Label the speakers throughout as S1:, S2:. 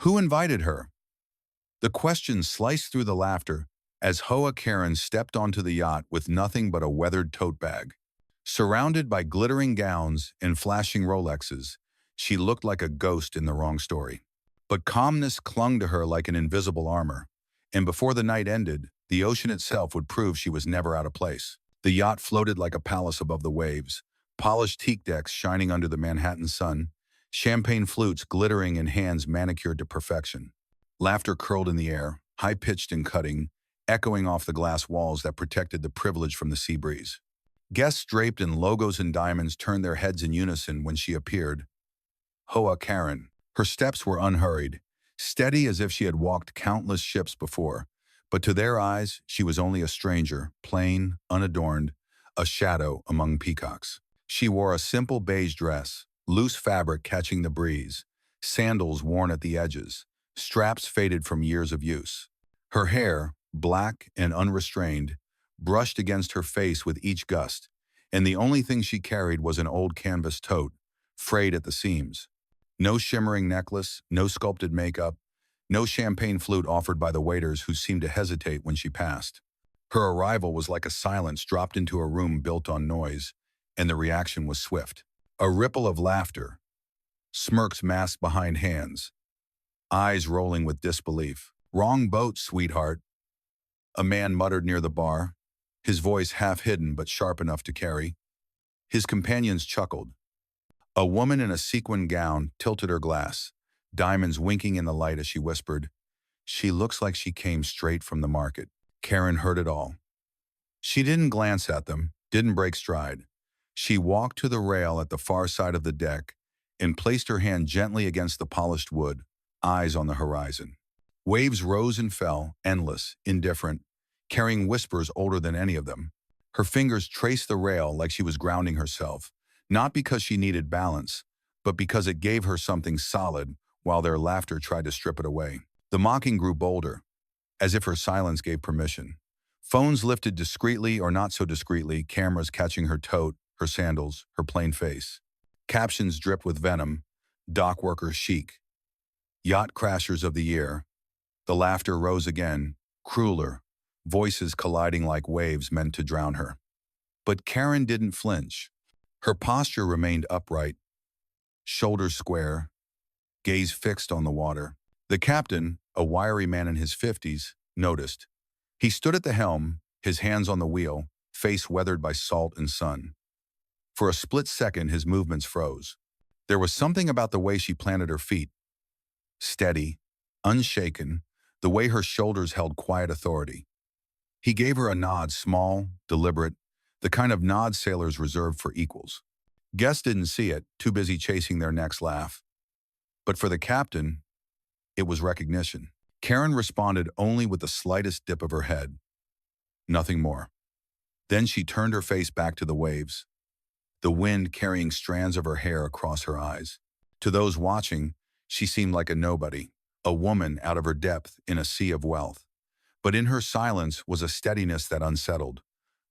S1: Who invited her? The question sliced through the laughter as Hoa Karen stepped onto the yacht with nothing but a weathered tote bag. Surrounded by glittering gowns and flashing Rolexes, she looked like a ghost in the wrong story. But calmness clung to her like an invisible armor, and before the night ended, the ocean itself would prove she was never out of place. The yacht floated like a palace above the waves, polished teak decks shining under the Manhattan sun, champagne flutes glittering in hands manicured to perfection. Laughter curled in the air, high-pitched and cutting, echoing off the glass walls that protected the privilege from the sea breeze. Guests draped in logos and diamonds turned their heads in unison when she appeared. Hoa Karen. Her steps were unhurried, steady as if she had walked countless ships before, but to their eyes she was only a stranger, plain, unadorned, a shadow among peacocks. She wore a simple beige dress, loose fabric catching the breeze, sandals worn at the edges, straps faded from years of use. Her hair, black and unrestrained, brushed against her face with each gust, and the only thing she carried was an old canvas tote, frayed at the seams. No shimmering necklace, no sculpted makeup, no champagne flute offered by the waiters who seemed to hesitate when she passed. Her arrival was like a silence dropped into a room built on noise, and the reaction was swift. A ripple of laughter, smirks masked behind hands, eyes rolling with disbelief. "Wrong boat, sweetheart," a man muttered near the bar, his voice half hidden but sharp enough to carry. His companions chuckled. A woman in a sequin gown tilted her glass, diamonds winking in the light as she whispered, "She looks like she came straight from the market." Karen heard it all. She didn't glance at them, didn't break stride. She walked to the rail at the far side of the deck and placed her hand gently against the polished wood, eyes on the horizon. Waves rose and fell, endless, indifferent, carrying whispers older than any of them. Her fingers traced the rail like she was grounding herself, not because she needed balance, but because it gave her something solid while their laughter tried to strip it away. The mocking grew bolder, as if her silence gave permission. Phones lifted discreetly or not so discreetly, cameras catching her tote, her sandals, her plain face. Captions dripped with venom, dock workers chic, yacht crashers of the year. The laughter rose again, crueler, voices colliding like waves meant to drown her. But Karen didn't flinch. Her posture remained upright, shoulders square, gaze fixed on the water. The captain, a wiry man in his 50s, noticed. He stood at the helm, his hands on the wheel, face weathered by salt and sun. For a split second, his movements froze. There was something about the way she planted her feet. Steady, unshaken, the way her shoulders held quiet authority. He gave her a nod, small, deliberate, the kind of nod sailors reserved for equals. Guests didn't see it, too busy chasing their next laugh. But for the captain, it was recognition. Karen responded only with the slightest dip of her head. Nothing more. Then she turned her face back to the waves, the wind carrying strands of her hair across her eyes. To those watching, she seemed like a nobody, a woman out of her depth in a sea of wealth. But in her silence was a steadiness that unsettled,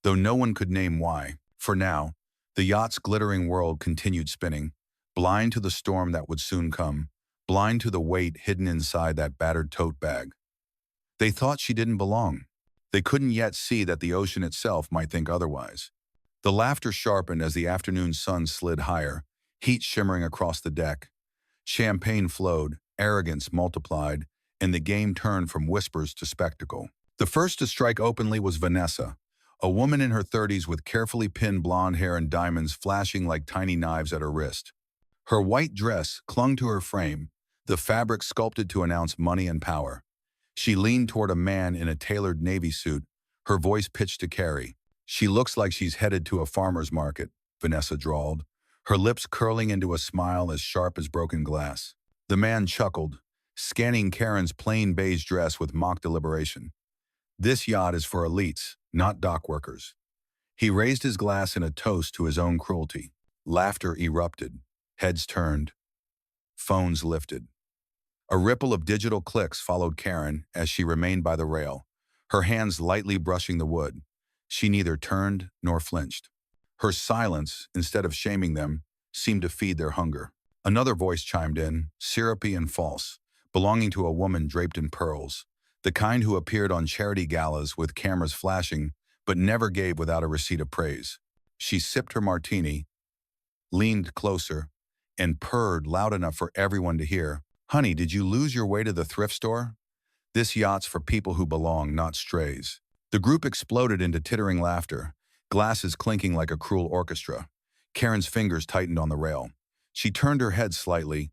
S1: though no one could name why. For now, the yacht's glittering world continued spinning, blind to the storm that would soon come, blind to the weight hidden inside that battered tote bag. They thought she didn't belong. They couldn't yet see that the ocean itself might think otherwise. The laughter sharpened as the afternoon sun slid higher, heat shimmering across the deck. Champagne flowed, arrogance multiplied, and the game turned from whispers to spectacle. The first to strike openly was Vanessa, a woman in her 30s with carefully pinned blonde hair and diamonds flashing like tiny knives at her wrist. Her white dress clung to her frame, the fabric sculpted to announce money and power. She leaned toward a man in a tailored navy suit, her voice pitched to carry. "She looks like she's headed to a farmer's market," Vanessa drawled, her lips curling into a smile as sharp as broken glass. The man chuckled, scanning Karen's plain beige dress with mock deliberation. "This yacht is for elites, not dock workers." He raised his glass in a toast to his own cruelty. Laughter erupted, heads turned, phones lifted. A ripple of digital clicks followed Karen as she remained by the rail, her hands lightly brushing the wood. She neither turned nor flinched. Her silence, instead of shaming them, seemed to feed their hunger. Another voice chimed in, syrupy and false, belonging to a woman draped in pearls, the kind who appeared on charity galas with cameras flashing, but never gave without a receipt of praise. She sipped her martini, leaned closer, and purred loud enough for everyone to hear. Honey, did you lose your way to the thrift store? This yacht's for people who belong, not strays. The group exploded into tittering laughter, glasses clinking like a cruel orchestra. Karen's fingers tightened on the rail. She turned her head slightly,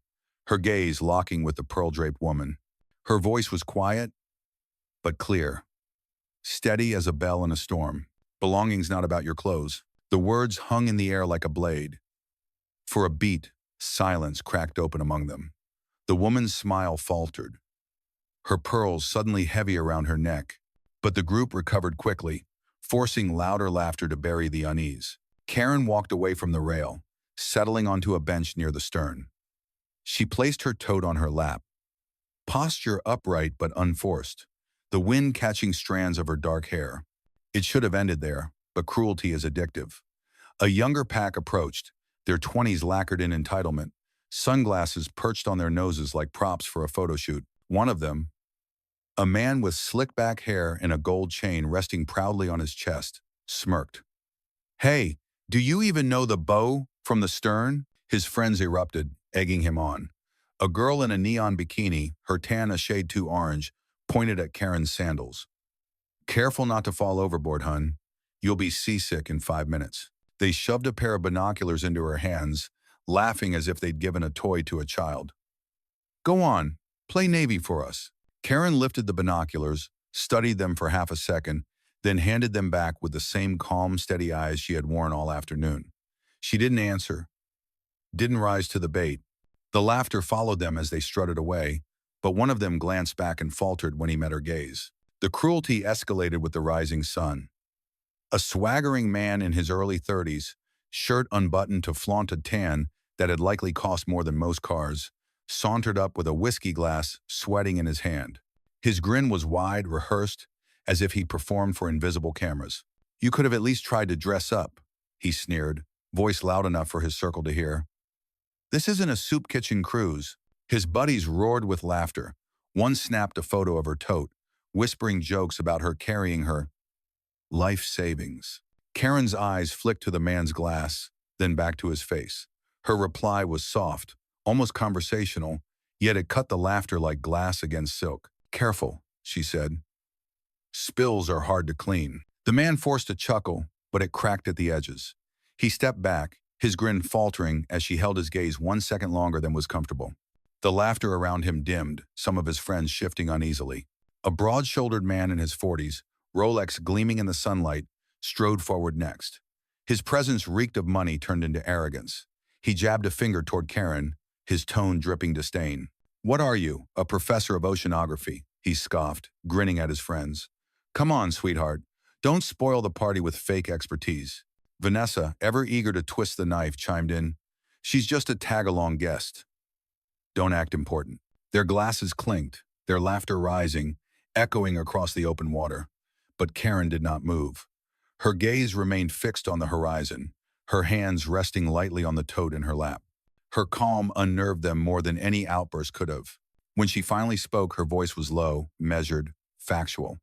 S1: her gaze locking with the pearl-draped woman. Her voice was quiet, but clear, steady as a bell in a storm. Belonging's not about your clothes. The words hung in the air like a blade. For a beat, silence cracked open among them. The woman's smile faltered, her pearls suddenly heavy around her neck, but the group recovered quickly, forcing louder laughter to bury the unease. Karen walked away from the rail, settling onto a bench near the stern. She placed her tote on her lap, posture upright but unforced, the wind catching strands of her dark hair. It should have ended there, but cruelty is addictive. A younger pack approached, their 20s lacquered in entitlement, sunglasses perched on their noses like props for a photo shoot. One of them, a man with slick-back hair and a gold chain resting proudly on his chest, smirked. "Hey, do you even know the beau from the stern?" His friends erupted, egging him on. A girl in a neon bikini, her tan a shade too orange, pointed at Karen's sandals. "Careful not to fall overboard, hun. You'll be seasick in 5 minutes." They shoved a pair of binoculars into her hands, laughing as if they'd given a toy to a child. "Go on, play Navy for us." Karen lifted the binoculars, studied them for half a second, then handed them back with the same calm, steady eyes she had worn all afternoon. She didn't answer, didn't rise to the bait. The laughter followed them as they strutted away, but one of them glanced back and faltered when he met her gaze. The cruelty escalated with the rising sun. A swaggering man in his early 30s, shirt unbuttoned to flaunt a tan that had likely cost more than most cars, sauntered up with a whiskey glass sweating in his hand. His grin was wide, rehearsed, as if he performed for invisible cameras. "You could have at least tried to dress up," he sneered, voice loud enough for his circle to hear. "This isn't a soup kitchen cruise." His buddies roared with laughter. One snapped a photo of her tote, whispering jokes about her carrying her life savings. Karen's eyes flicked to the man's glass, then back to his face. Her reply was soft, almost conversational, yet it cut the laughter like glass against silk. "Careful," she said. "Spills are hard to clean." The man forced a chuckle, but it cracked at the edges. He stepped back, his grin faltering as she held his gaze 1 second longer than was comfortable. The laughter around him dimmed, some of his friends shifting uneasily. A broad-shouldered man in his 40s, Rolex gleaming in the sunlight, strode forward next. His presence reeked of money turned into arrogance. He jabbed a finger toward Karen, his tone dripping disdain. "What are you, a professor of oceanography?" he scoffed, grinning at his friends. "Come on, sweetheart. Don't spoil the party with fake expertise." Vanessa, ever eager to twist the knife, chimed in. "She's just a tag-along guest. Don't act important." Their glasses clinked, their laughter rising, echoing across the open water. But Karen did not move. Her gaze remained fixed on the horizon, her hands resting lightly on the tote in her lap. Her calm unnerved them more than any outburst could have. When she finally spoke, her voice was low, measured, factual.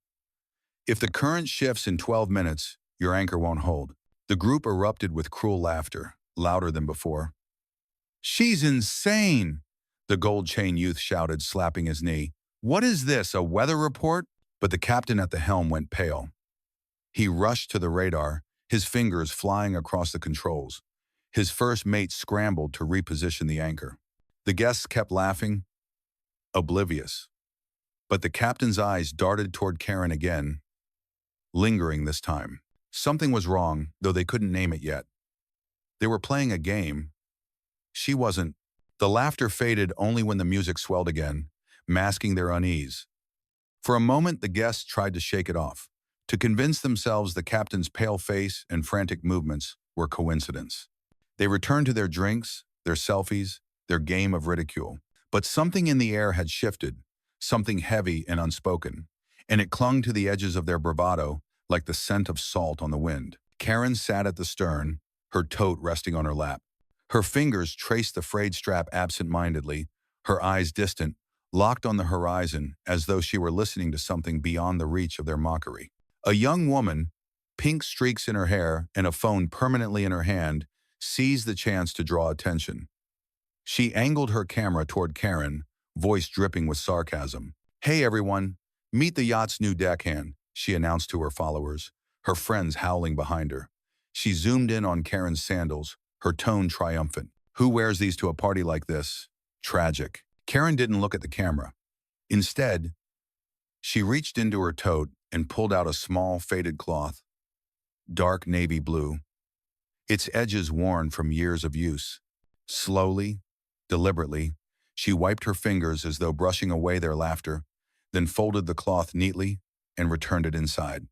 S1: "If the current shifts in 12 minutes, your anchor won't hold." The group erupted with cruel laughter, louder than before. "She's insane!" the gold chain youth shouted, slapping his knee. "What is this, a weather report?" But the captain at the helm went pale. He rushed to the radar, his fingers flying across the controls. His first mate scrambled to reposition the anchor. The guests kept laughing, oblivious. But the captain's eyes darted toward Karen again, lingering this time. Something was wrong, though they couldn't name it yet. They were playing a game. She wasn't. The laughter faded only when the music swelled again, masking their unease. For a moment, the guests tried to shake it off, to convince themselves the captain's pale face and frantic movements were coincidence. They returned to their drinks, their selfies, their game of ridicule. But something in the air had shifted, something heavy and unspoken, and it clung to the edges of their bravado like the scent of salt on the wind. Karen sat at the stern, her tote resting on her lap. Her fingers traced the frayed strap absent-mindedly, her eyes distant, locked on the horizon as though she were listening to something beyond the reach of their mockery. A young woman, pink streaks in her hair and a phone permanently in her hand, seized the chance to draw attention. She angled her camera toward Karen, voice dripping with sarcasm. "Hey everyone, meet the yacht's new deckhand," she announced to her followers, her friends howling behind her. She zoomed in on Karen's sandals, her tone triumphant. "Who wears these to a party like this? Tragic." Karen didn't look at the camera. Instead, she reached into her tote and pulled out a small faded cloth, dark navy blue, its edges worn from years of use. Slowly, deliberately, she wiped her fingers as though brushing away their laughter, then folded the cloth neatly and returned it inside.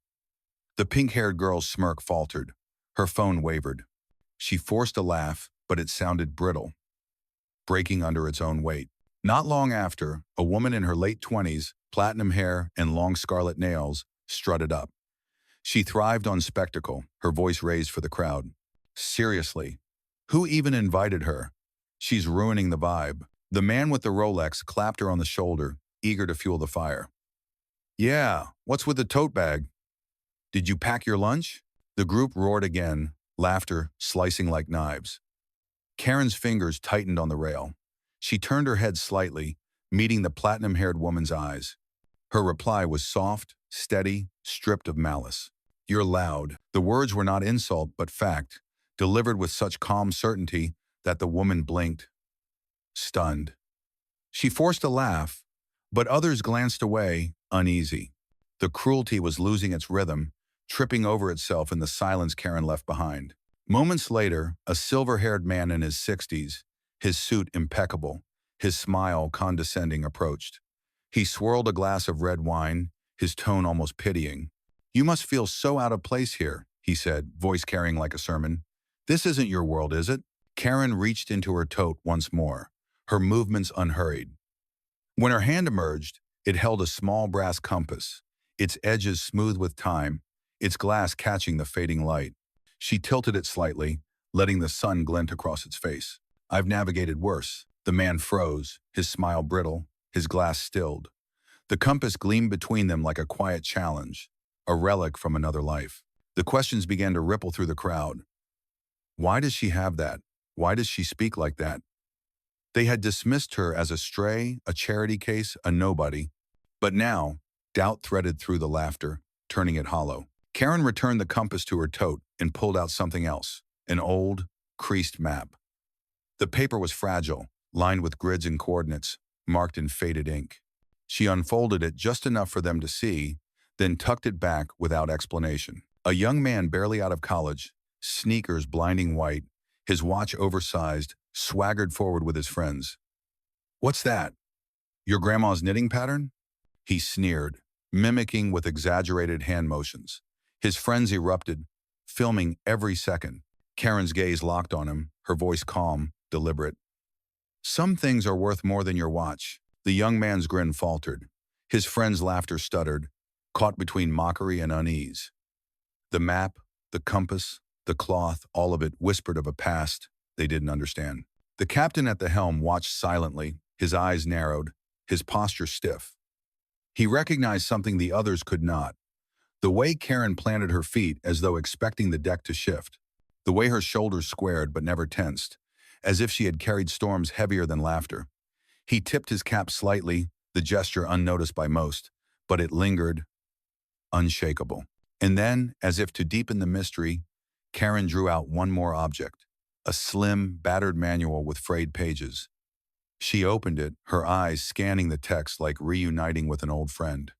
S1: The pink-haired girl's smirk faltered. Her phone wavered. She forced a laugh, but it sounded brittle, breaking under its own weight. Not long after, a woman in her late 20s, platinum hair and long scarlet nails, strutted up. She thrived on spectacle, her voice raised for the crowd. "Seriously, who even invited her? She's ruining the vibe." The man with the Rolex clapped her on the shoulder, eager to fuel the fire. "Yeah, what's with the tote bag? Did you pack your lunch?" The group roared again, laughter slicing like knives. Karen's fingers tightened on the rail. She turned her head slightly, meeting the platinum-haired woman's eyes. Her reply was soft, steady, stripped of malice. "You're loud." The words were not insult but fact, delivered with such calm certainty that the woman blinked, stunned. She forced a laugh, but others glanced away, uneasy. The cruelty was losing its rhythm, tripping over itself in the silence Karen left behind. Moments later, a silver-haired man in his 60s, his suit impeccable, his smile condescending, approached. He swirled a glass of red wine, his tone almost pitying. "You must feel so out of place here," he said, voice carrying like a sermon. "This isn't your world, is it?" Karen reached into her tote once more, her movements unhurried. When her hand emerged, it held a small brass compass, its edges smooth with time, its glass catching the fading light. She tilted it slightly, letting the sun glint across its face. "I've navigated worse." The man froze, his smile brittle, his glass stilled. The compass gleamed between them like a quiet challenge, a relic from another life. The questions began to ripple through the crowd. Why does she have that? Why does she speak like that? They had dismissed her as a stray, a charity case, a nobody. But now, doubt threaded through the laughter, turning it hollow. Karen returned the compass to her tote and pulled out something else, an old, creased map. The paper was fragile, lined with grids and coordinates, marked in faded ink. She unfolded it just enough for them to see, then tucked it back without explanation. A young man barely out of college, sneakers blinding white, his watch oversized, swaggered forward with his friends. "What's that? Your grandma's knitting pattern?" He sneered, mimicking with exaggerated hand motions. His friends erupted, filming every second. Karen's gaze locked on him, her voice calm, deliberate. "Some things are worth more than your watch." The young man's grin faltered. His friend's laughter stuttered, caught between mockery and unease. The map, the compass, the cloth, all of it whispered of a past they didn't understand. The captain at the helm watched silently, his eyes narrowed, his posture stiff. He recognized something the others could not. The way Karen planted her feet as though expecting the deck to shift. The way her shoulders squared but never tensed, as if she had carried storms heavier than laughter. He tipped his cap slightly, the gesture unnoticed by most, but it lingered, unshakable. And then, as if to deepen the mystery, Karen drew out one more object, a slim, battered manual with frayed pages. She opened it, her eyes scanning the text like reuniting with an old friend.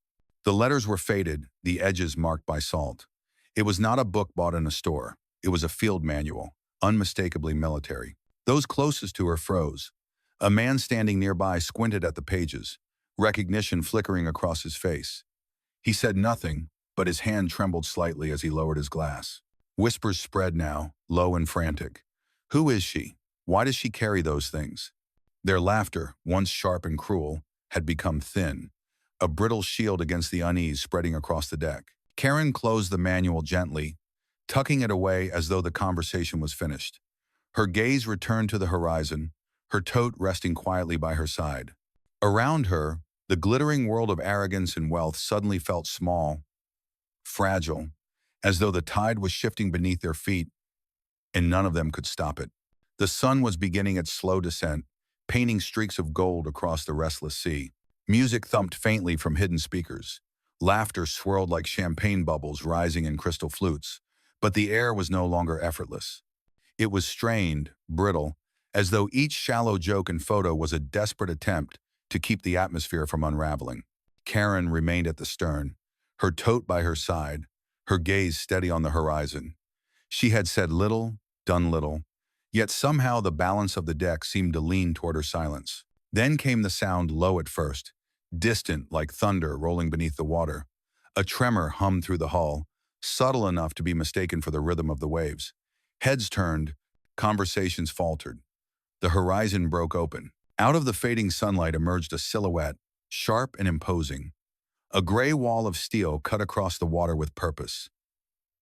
S1: The letters were faded, the edges marked by salt. It was not a book bought in a store. It was a field manual, unmistakably military. Those closest to her froze. A man standing nearby squinted at the pages, recognition flickering across his face. He said nothing, but his hand trembled slightly as he lowered his glass. Whispers spread now, low and frantic. "Who is she? Why does she carry those things?" Their laughter, once sharp and cruel, had become thin, a brittle shield against the unease spreading across the deck. Karen closed the manual gently, tucking it away as though the conversation was finished. Her gaze returned to the horizon, her tote resting quietly by her side. Around her, the glittering world of arrogance and wealth suddenly felt small, fragile, as though the tide was shifting beneath their feet and none of them could stop it. The sun was beginning its slow descent, painting streaks of gold across the restless sea. Music thumped faintly from hidden speakers. Laughter swirled like champagne bubbles rising in crystal flutes, but the air was no longer effortless. It was strained, brittle, as though each shallow joke and photo was a desperate attempt to keep the atmosphere from unraveling. Karen remained at the stern, her tote by her side, her gaze steady on the horizon. She had said little, done little, yet somehow the balance of the deck seemed to lean toward her silence. Then came the sound, low at first, distant like thunder rolling beneath the water. A tremor hummed through the hull, subtle enough to be mistaken for the rhythm of the waves. Heads turned, conversations faltered. The horizon broke open. Out of the fading sunlight emerged a silhouette, sharp and imposing. A gray wall of steel cut across the water with purpose,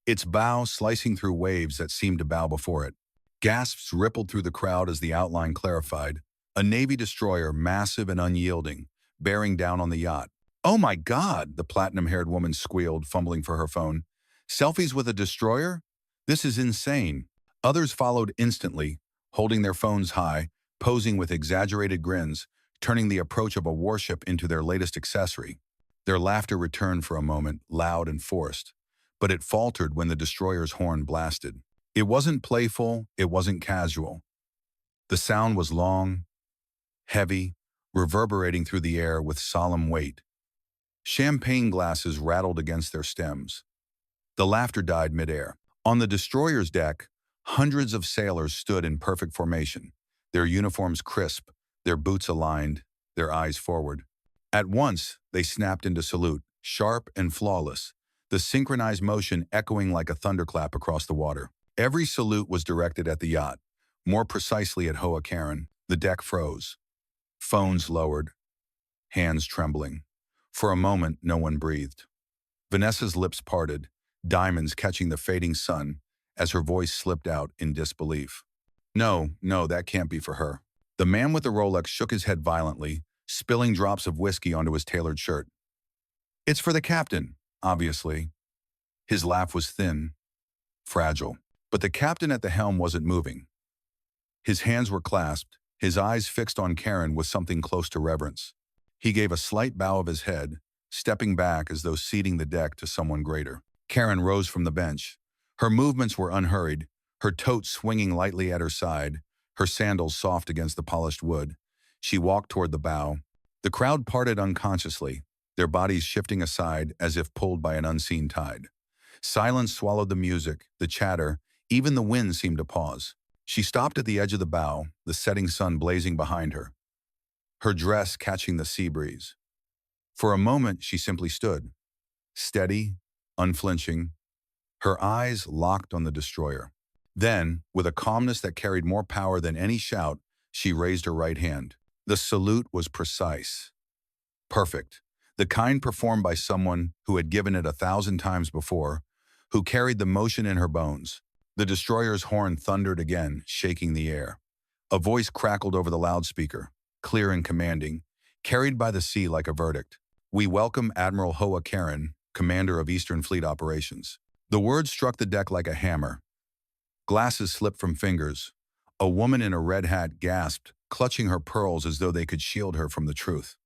S1: its bow slicing through waves that seemed to bow before it. Gasps rippled through the crowd as the outline clarified. A Navy destroyer, massive and unyielding, bearing down on the yacht. "Oh my God," the platinum-haired woman squealed, fumbling for her phone. "Selfies with a destroyer? This is insane." Others followed instantly, holding their phones high, posing with exaggerated grins, turning the approach of a warship into their latest accessory. Their laughter returned for a moment, loud and forced, but it faltered when the destroyer's horn blasted. It wasn't playful, it wasn't casual. The sound was long, heavy, reverberating through the air with solemn weight. Champagne glasses rattled against their stems. The laughter died midair. On the destroyer's deck, hundreds of sailors stood in perfect formation, their uniforms crisp, their boots aligned, their eyes forward. At once, they snapped into salute, sharp and flawless, the synchronized motion echoing like a thunderclap across the water. Every salute was directed at the yacht, more precisely at Hoa Karen. The deck froze. Phones lowered, hands trembling. For a moment, no one breathed. Vanessa's lips parted, diamonds catching the fading sun, as her voice slipped out in disbelief. "No, no, that can't be for her." The man with the Rolex shook his head violently, spilling drops of whiskey onto his tailored shirt. "It's for the captain, obviously." His laugh was thin, fragile. But the captain at the helm wasn't moving. His hands were clasped, his eyes fixed on Karen with something close to reverence. He gave a slight bow of his head, stepping back as though ceding the deck to someone greater. Karen rose from the bench. Her movements were unhurried, her tote swinging lightly at her side, her sandals soft against the polished wood. She walked toward the bow. The crowd parted unconsciously, their bodies shifting aside as if pulled by an unseen tide. Silence swallowed the music, the chatter, even the wind seemed to pause. She stopped at the edge of the bow, the setting sun blazing behind her, her dress catching the sea breeze. For a moment, she simply stood, steady, unflinching, her eyes locked on the destroyer. Then, with a calmness that carried more power than any shout, she raised her right hand. The salute was precise, perfect, the kind performed by someone who had given it 1,000 times before, who carried the motion in her bones. The destroyer's horn thundered again, shaking the air. A voice crackled over the loudspeaker, clear and commanding, carried by the sea like a verdict. "We welcome Admiral Hoa Karen, commander of Eastern Fleet Operations." The words struck the deck like a hammer. Glasses slipped from fingers. A woman in a red hat gasped, clutching her pearls as though they could shield her from the truth.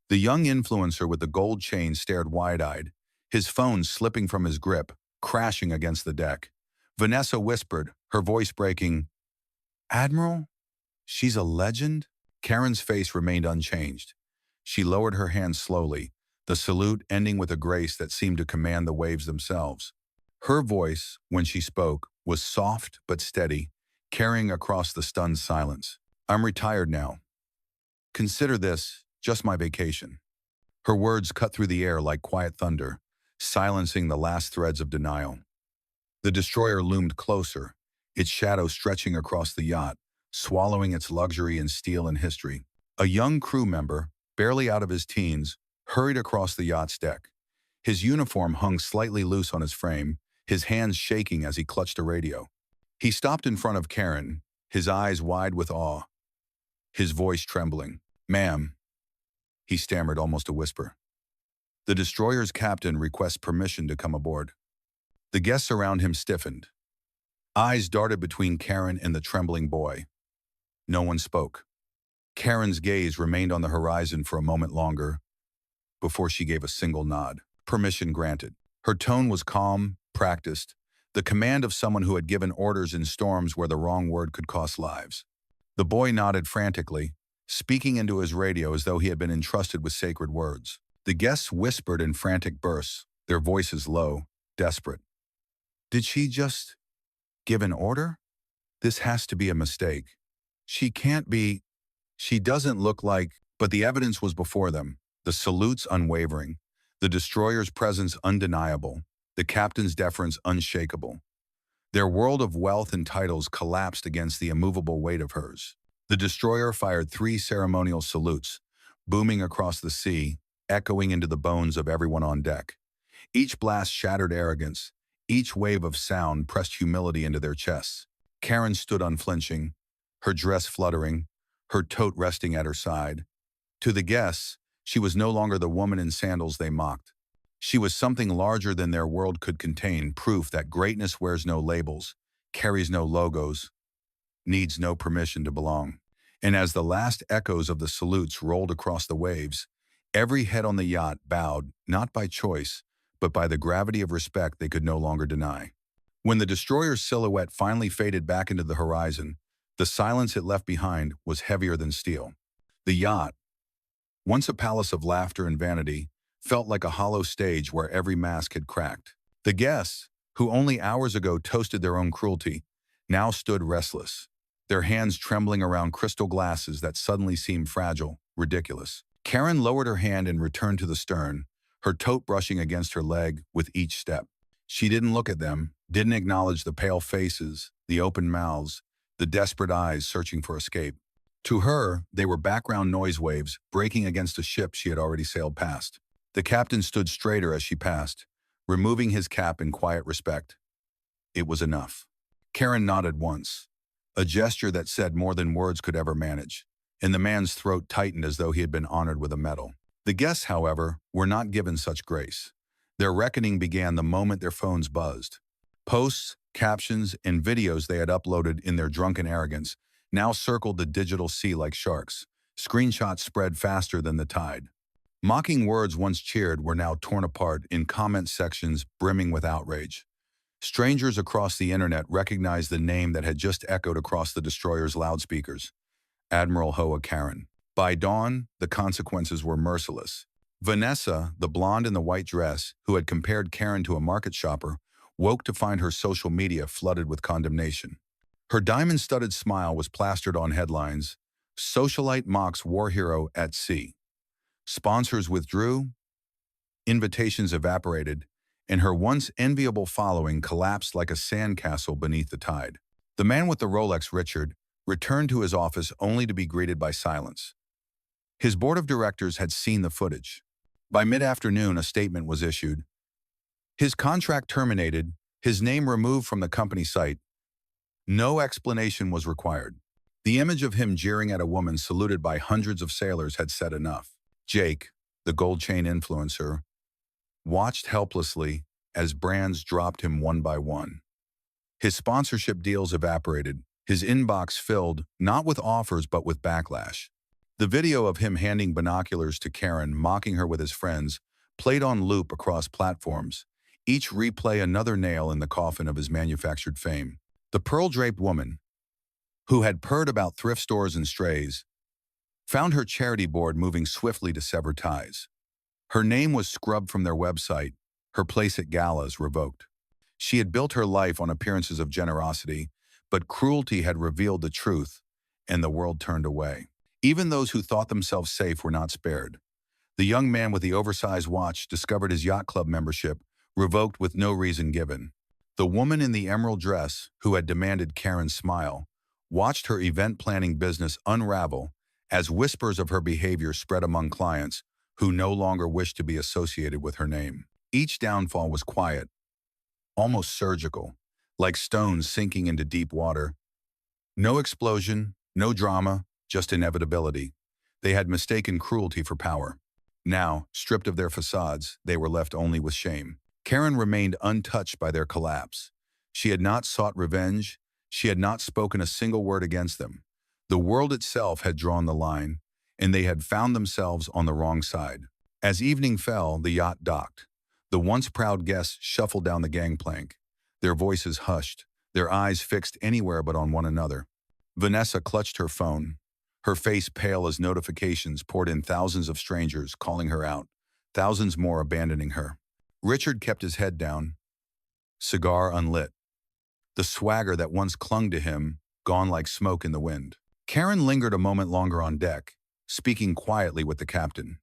S1: The young influencer with the gold chain stared wide-eyed, his phone slipping from his grip, crashing against the deck. Vanessa whispered, her voice breaking, "Admiral? She's a legend?" Karen's face remained unchanged. She lowered her hands slowly, the salute ending with a grace that seemed to command the waves themselves. Her voice, when she spoke, was soft but steady, carrying across the stunned silence. "I'm retired now. Consider this just my vacation." Her words cut through the air like quiet thunder, silencing the last threads of denial. The destroyer loomed closer, its shadow stretching across the yacht, swallowing its luxury in steel and history. A young crew member, barely out of his teens, hurried across the yacht's deck. His uniform hung slightly loose on his frame, his hands shaking as he clutched a radio. He stopped in front of Karen, his eyes wide with awe, his voice trembling. "Ma'am, he stammered almost a whisper. The destroyer's captain requests permission to come aboard. The guests around him stiffened. Eyes darted between Karen and the trembling boy. No one spoke. Karen's gaze remained on the horizon for a moment longer before she gave a single nod. Permission granted. Her tone was calm, practiced, the command of someone who had given orders in storms where the wrong word could cost lives. The boy nodded frantically, speaking into his radio as though he had been entrusted with sacred words. The guests whispered in frantic bursts, their voices low, desperate. Did she just give an order? This has to be a mistake. She can't be. She doesn't look like. But the evidence was before them, the salutes unwavering, the destroyer's presence undeniable, the captain's deference unshakable. Their world of wealth and titles collapsed against the immovable weight of hers. The destroyer fired 3 ceremonial salutes, booming across the sea, echoing into the bones of everyone on deck. Each blast shattered arrogance, each wave of sound pressed humility into their chests. Karen stood unflinching, her dress fluttering, her tote resting at her side. To the guests, she was no longer the woman in sandals they mocked. She was something larger than their world could contain, proof that greatness wears no labels, carries no logos, needs no permission to belong. And as the last echoes of the salutes rolled across the waves, every head on the yacht bowed, not by choice, but by the gravity of respect they could no longer deny. When the destroyer's silhouette finally faded back into the horizon, the silence it left behind was heavier than steel. The yacht, once a palace of laughter and vanity, felt like a hollow stage where every mask had cracked. The guests, who only hours ago toasted their own cruelty, now stood restless, their hands trembling around crystal glasses that suddenly seemed fragile, ridiculous. Karen lowered her hand and returned to the stern, her tote brushing against her leg with each step. She didn't look at them, didn't acknowledge the pale faces, the open mouths, the desperate eyes searching for escape. To her, they were background noise waves breaking against a ship she had already sailed past. The captain stood straighter as she passed, removing his cap in quiet respect. It was enough. Karen nodded once, a gesture that said more than words could ever manage, and the man's throat tightened as though he had been honored with a medal. The guests, however, were not given such grace. Their reckoning began the moment their phones buzzed. Posts, captions, and videos they had uploaded in their drunken arrogance now circled the digital sea like sharks. Screenshots spread faster than the tide. Mocking words once cheered were now torn apart in comment sections brimming with outrage. Strangers across the internet recognized the name that had just echoed across the destroyer's loudspeakers: Admiral Hoa Karen. By dawn, the consequences were merciless. Vanessa, the blonde in the white dress, who had compared Karen to a market shopper, woke to find her social media flooded with condemnation. Her diamond-studded smile was plastered on headlines: "Socialite mocks war hero at sea." Sponsors withdrew, invitations evaporated, and her once enviable following collapsed like a sandcastle beneath the tide. The man with the Rolex, Richard, returned to his office only to be greeted by silence. His board of directors had seen the footage. By mid-afternoon, a statement was issued. His contract terminated, his name removed from the company site. No explanation was required. The image of him jeering at a woman saluted by hundreds of sailors had said enough. Jake, the gold chain influencer, watched helplessly as brands dropped him one by one. His sponsorship deals evaporated, his inbox filled not with offers but with backlash. The video of him handing binoculars to Karen, mocking her with his friends, played on loop across platforms, each replay another nail in the coffin of his manufactured fame. The pearl-draped woman, who had purred about thrift stores and strays, found her charity board moving swiftly to sever ties. Her name was scrubbed from their website, her place at galas revoked. She had built her life on appearances of generosity, but cruelty had revealed the truth, and the world turned away. Even those who thought themselves safe were not spared. The young man with the oversized watch discovered his yacht club membership revoked with no reason given. The woman in the emerald dress, who had demanded Karen's smile, watched her event planning business unravel as whispers of her behavior spread among clients who no longer wished to be associated with her name. Each downfall was quiet, almost surgical, like stones sinking into deep water. No explosion, no drama, just inevitability. They had mistaken cruelty for power. Now, stripped of their facades, they were left only with shame. Karen remained untouched by their collapse. She had not sought revenge. She had not spoken a single word against them. The world itself had drawn the line, and they had found themselves on the wrong side. As evening fell, the yacht docked. The once proud guests shuffled down the gangplank, their voices hushed, their eyes fixed anywhere but on one another. Vanessa clutched her phone, her face pale as notifications poured in, thousands of strangers calling her out, thousands more abandoning her. Richard kept his head down, cigar unlit. The swagger that once clung to him, gone like smoke in the wind. Karen lingered a moment longer on deck, speaking quietly with the captain.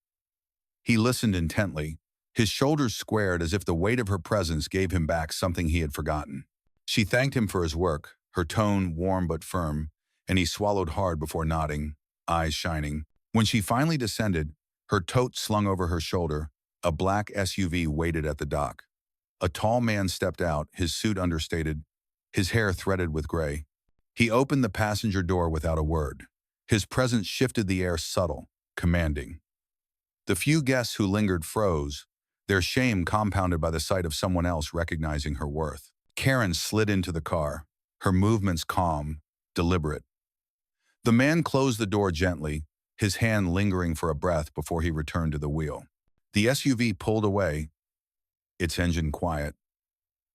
S1: He listened intently, his shoulders squared as if the weight of her presence gave him back something he had forgotten. She thanked him for his work, her tone warm but firm, and he swallowed hard before nodding, eyes shining. When she finally descended, her tote slung over her shoulder, a black SUV waited at the dock. A tall man stepped out, his suit understated, his hair threaded with gray. He opened the passenger door without a word. His presence shifted the air, subtle, commanding. The few guests who lingered froze, their shame compounded by the sight of someone else recognizing her worth. Karen slid into the car, her movements calm, deliberate. The man closed the door gently, his hand lingering for a breath before he returned to the wheel. The SUV pulled away, its engine quiet,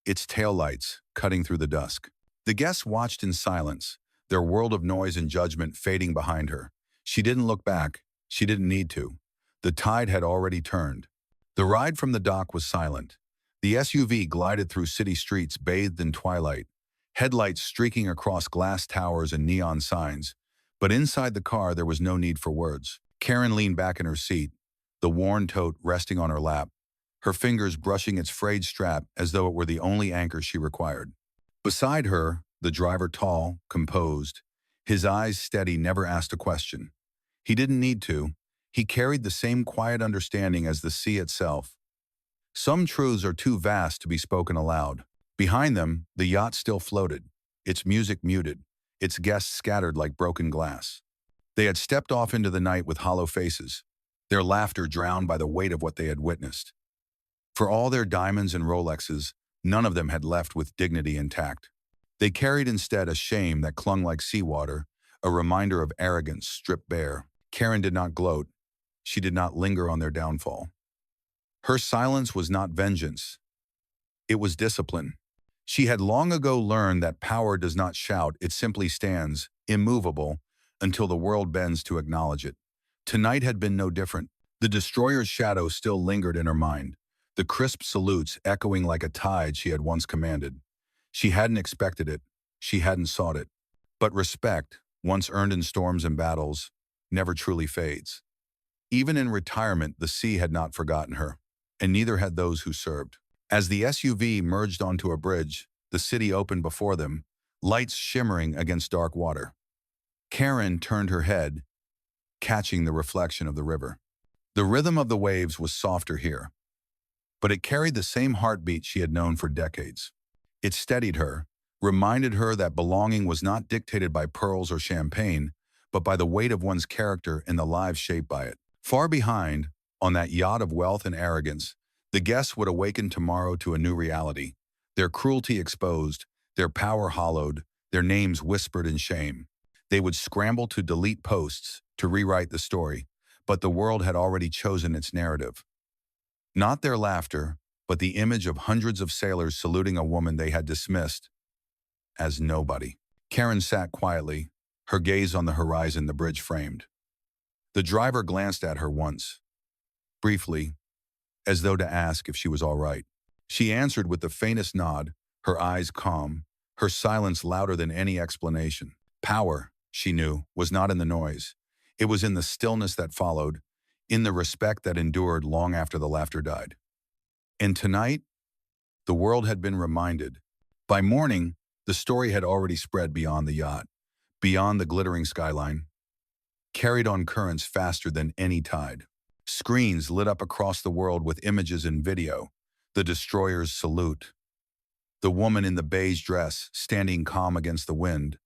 S1: its taillights cutting through the dusk. The guests watched in silence, their world of noise and judgment fading behind her. She didn't look back. She didn't need to. The tide had already turned. The ride from the dock was silent. The SUV glided through city streets bathed in twilight, headlights streaking across glass towers and neon signs. But inside the car, there was no need for words. Karen leaned back in her seat, the worn tote resting on her lap, her fingers brushing its frayed strap as though it were the only anchor she required. Beside her, the driver, tall, composed, his eyes steady, never asked a question. He didn't need to. He carried the same quiet understanding as the sea itself. Some truths are too vast to be spoken aloud. Behind them, the yacht still floated, its music muted, its guests scattered like broken glass. They had stepped off into the night with hollow faces, their laughter drowned by the weight of what they had witnessed. For all their diamonds and Rolexes, none of them had left with dignity intact. They carried instead a shame that clung like seawater, a reminder of arrogance stripped bare. Karen did not gloat. She did not linger on their downfall. Her silence was not vengeance. It was discipline. She had long ago learned that power does not shout, it simply stands, immovable, until the world bends to acknowledge it. Tonight had been no different. The destroyer's shadow still lingered in her mind, the crisp salutes echoing like a tide she had once commanded. She hadn't expected it. She hadn't sought it. But respect, once earned in storms and battles, never truly fades. Even in retirement, the sea had not forgotten her, and neither had those who served. As the SUV merged onto a bridge, the city opened before them, lights shimmering against dark water. Karen turned her head, catching the reflection of the river. The rhythm of the waves was softer here, but it carried the same heartbeat she had known for decades. It steadied her, reminded her that belonging was not dictated by pearls or champagne, but by the weight of one's character and the lives shaped by it. Far behind, on that yacht of wealth and arrogance, the guests would awaken tomorrow to a new reality, their cruelty exposed, their power hollowed, their names whispered in shame. They would scramble to delete posts, to rewrite the story, but the world had already chosen its narrative. Not their laughter, but the image of hundreds of sailors saluting a woman they had dismissed as nobody. Karen sat quietly, her gaze on the horizon the bridge framed. The driver glanced at her once, briefly, as though to ask if she was all right. She answered with the faintest nod, her eyes calm, her silence louder than any explanation. Power, she knew, was not in the noise. It was in the stillness that followed, in the respect that endured long after the laughter died. And tonight, the world had been reminded. By morning, the story had already spread beyond the yacht, beyond the glittering skyline, carried on currents faster than any tide. Screens lit up across the world with images and video, the destroyer's salute, the woman in the beige dress standing calm against the wind,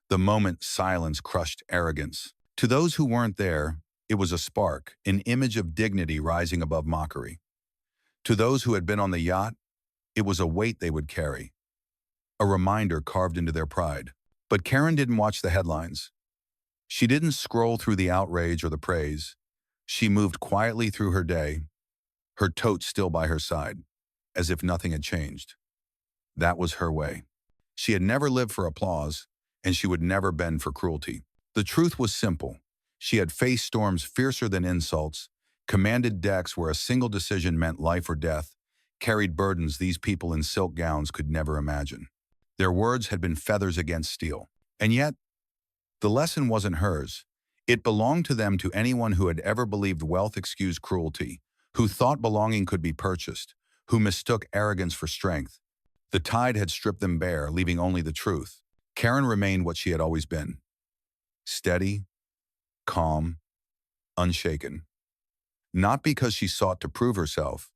S1: the moment silence crushed arrogance. To those who weren't there, It was a spark, an image of dignity rising above mockery. To those who had been on the yacht, it was a weight they would carry, a reminder carved into their pride. But Karen didn't watch the headlines. She didn't scroll through the outrage or the praise. She moved quietly through her day, her tote still by her side, as if nothing had changed. That was her way. She had never lived for applause, and she would never bend for cruelty. The truth was simple. She had faced storms fiercer than insults, commanded decks where a single decision meant life or death, carried burdens these people in silk gowns could never imagine. Their words had been feathers against steel. And yet, the lesson wasn't hers. It belonged to them, to anyone who had ever believed wealth excused cruelty, who thought belonging could be purchased, who mistook arrogance for strength. The tide had stripped them bare, leaving only the truth. Karen remained what she had always been. Steady, calm, unshaken. Not because she sought to prove herself,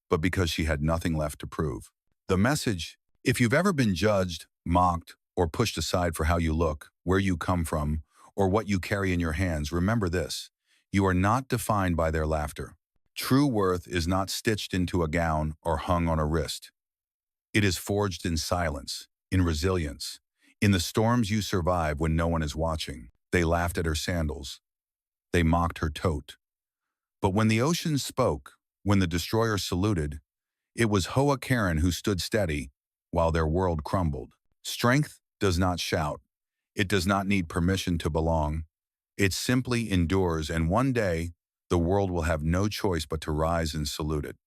S1: but because she had nothing left to prove. The message: if you've ever been judged, mocked, or pushed aside for how you look, where you come from, or what you carry in your hands, remember this: you are not defined by their laughter. True worth is not stitched into a gown or hung on a wrist. It is forged in silence, in resilience, in the storms you survive when no one is watching. They laughed at her sandals. They mocked her tote. But when the ocean spoke, when the destroyer saluted, it was Hoa Karen who stood steady while their world crumbled. Strength does not shout. It does not need permission to belong. It simply endures, and one day, the world will have no choice but to rise and salute it.